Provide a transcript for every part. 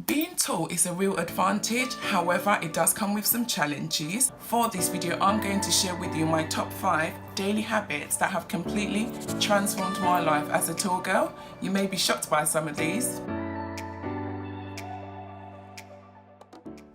Being tall is a real advantage, however it does come with some challenges. For this video I'm going to share with you my top 5 daily habits that have completely transformed my life as a tall girl. You may be shocked by some of these.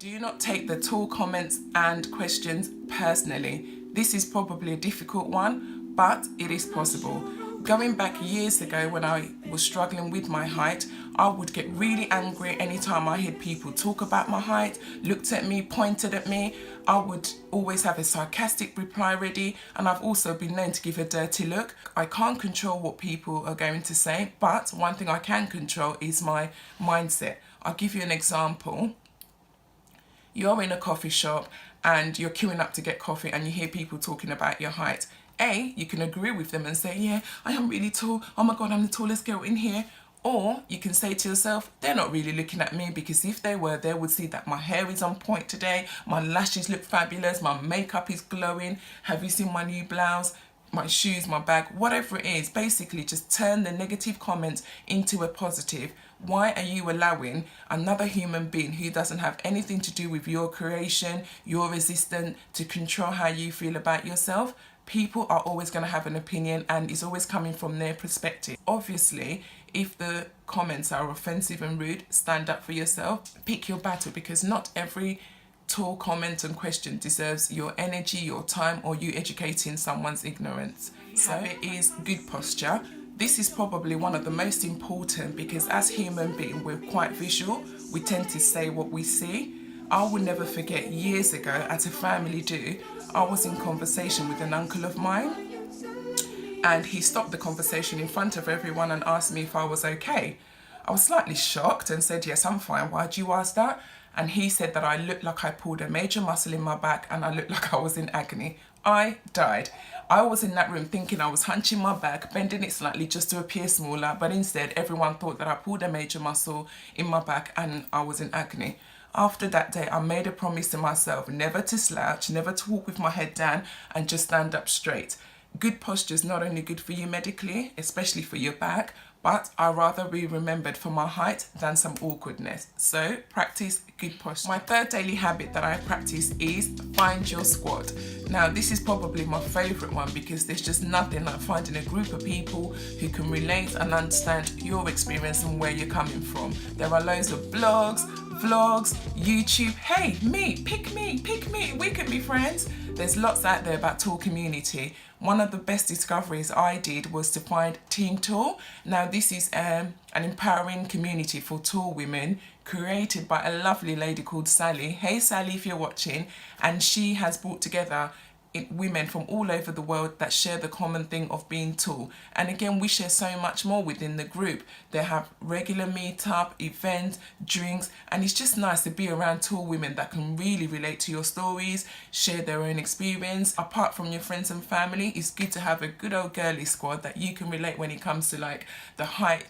Do not take the tall comments and questions personally. This is probably a difficult one, but it is possible. Going back years ago when I was struggling with my height, I would get really angry anytime I heard people talk about my height, looked at me, pointed at me. I would always have a sarcastic reply ready, and I've also been known to give a dirty look. I can't control what people are going to say, but one thing I can control is my mindset. I'll give you an example. You're in a coffee shop and you're queuing up to get coffee and you hear people talking about your height. You can agree with them and say, yeah, I am really tall. Oh my God, I'm the tallest girl in here. Or you can say to yourself, they're not really looking at me, because if they were, they would see that my hair is on point today, my lashes look fabulous, my makeup is glowing. Have you seen my new blouse? My shoes, my bag, whatever it is. Basically just turn the negative comments into a positive. Why are you allowing another human being who doesn't have anything to do with your creation, your resistance, to control how you feel about yourself? People are always going to have an opinion, and it's always coming from their perspective. Obviously, if the comments are offensive and rude, stand up for yourself. Pick your battle, because not every tall comment and question deserves your energy, your time, or you educating someone's ignorance. So it is good posture. This is probably one of the most important, because as human beings we're quite visual. We tend to say what we see. I will never forget, years ago at a family do, I was in conversation with an uncle of mine, and he stopped the conversation in front of everyone and asked me if I was okay. I was slightly shocked and said, yes, I'm fine. Why'd you ask that? And he said that I looked like I pulled a major muscle in my back and I looked like I was in agony. I died. I was in that room thinking I was hunching my back, bending it slightly just to appear smaller, but instead everyone thought that I pulled a major muscle in my back and I was in agony. After that day, I made a promise to myself never to slouch, never to walk with my head down, and just stand up straight. Good posture is not only good for you medically, especially for your back, but I'd rather be remembered for my height than some awkwardness. So practice good posture. My third daily habit that I practice is find your squad. Now this is probably my favourite one, because there's just nothing like finding a group of people who can relate and understand your experience and where you're coming from. There are loads of blogs, vlogs, YouTube. Hey, pick me, we can be friends. There's lots out there about tall community. One of the best discoveries I did was to find Team Tall. Now this is an empowering community for tall women, created by a lovely lady called Sally. Hey Sally, if you're watching. And she has brought together women from all over the world that share the common thing of being tall. And again, we share so much more within the group. They have regular meetup, events, drinks, and it's just nice to be around tall women that can really relate to your stories, share their own experience. Apart from your friends and family, it's good to have a good old girly squad that you can relate when it comes to like the height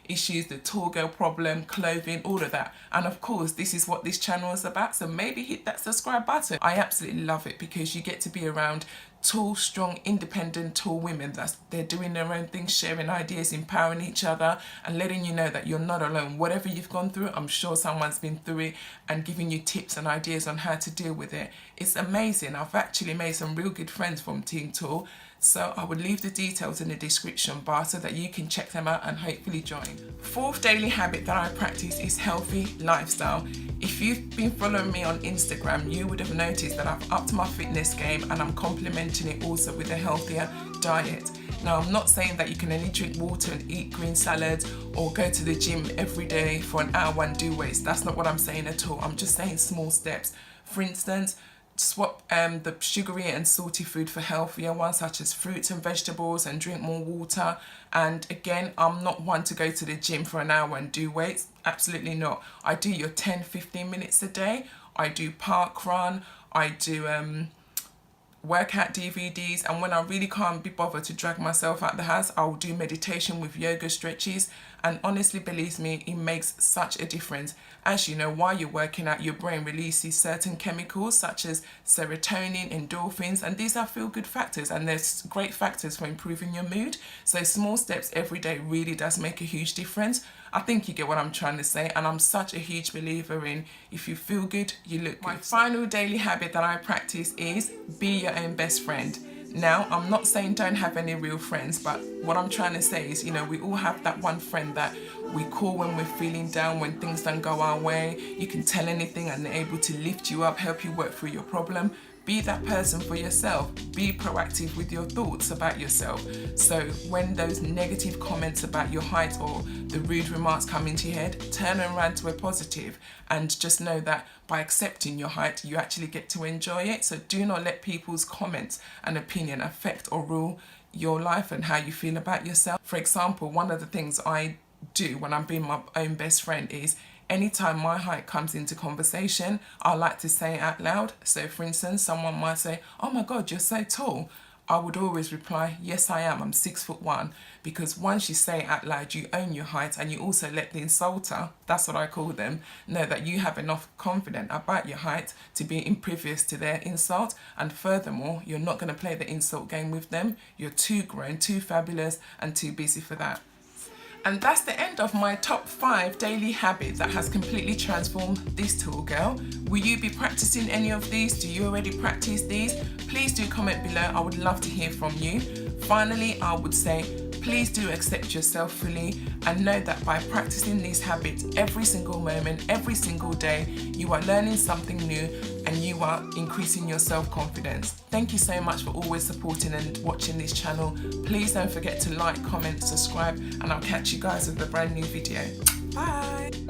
issues, the tall girl problem, clothing, all of that. And of course, this is what this channel is about, so maybe hit that subscribe button. I absolutely love it, because you get to be around tall, strong, independent, tall women they're doing their own things, sharing ideas, empowering each other, and letting you know that you're not alone. Whatever you've gone through, I'm sure someone's been through it and giving you tips and ideas on how to deal with it. It's amazing. I've actually made some real good friends from Team Tall, so I would leave the details in the description bar so that you can check them out and hopefully join. Fourth daily habit that I practice is healthy lifestyle. If you've been following me on Instagram, you would have noticed that I've upped my fitness game, and I'm complementing it also with a healthier diet. Now, I'm not saying that you can only drink water and eat green salads or go to the gym every day for an hour and do weights. That's not what I'm saying at all. I'm just saying small steps. For instance, swap the sugary and salty food for healthier ones, such as fruits and vegetables, and drink more water. And again, I'm not one to go to the gym for an hour and do weights. Absolutely not. I do your 10-15 minutes a day. I do park run. I do workout DVDs, and when I really can't be bothered to drag myself out the house, I'll do meditation with yoga stretches. And honestly, believe me, it makes such a difference. As you know, while you're working out, your brain releases certain chemicals such as serotonin, endorphins, and these are feel-good factors, and they're great factors for improving your mood. So small steps every day really does make a huge difference. I think you get what I'm trying to say, and I'm such a huge believer in if you feel good, you look good. My final daily habit that I practice is be your own best friend. Now, I'm not saying don't have any real friends, but what I'm trying to say is, you know, we all have that one friend that we call when we're feeling down, when things don't go our way. You can tell anything and they're able to lift you up, help you work through your problem. Be that person for yourself. Be proactive with your thoughts about yourself. So when those negative comments about your height or the rude remarks come into your head, turn them around to a positive, and just know that by accepting your height, you actually get to enjoy it. So do not let people's comments and opinion affect or rule your life and how you feel about yourself. For example, one of the things I do when I'm being my own best friend is anytime my height comes into conversation, I like to say it out loud. So for instance, someone might say, "Oh my God, you're so tall." I would always reply, "Yes, I am. I'm 6'1". Because once you say it out loud, you own your height, and you also let the insulter, that's what I call them, know that you have enough confidence about your height to be impervious to their insult. And furthermore, you're not going to play the insult game with them. You're too grown, too fabulous, and too busy for that. And that's the end of my top 5 daily habits that has completely transformed this tall girl. Will you be practicing any of these? Do you already practice these? Please do comment below. I would love to hear from you. Finally, I would say, please do accept yourself fully and know that by practicing these habits every single moment, every single day, you are learning something new and you are increasing your self-confidence. Thank you so much for always supporting and watching this channel. Please don't forget to like, comment, subscribe, and I'll catch you guys with a brand new video. Bye.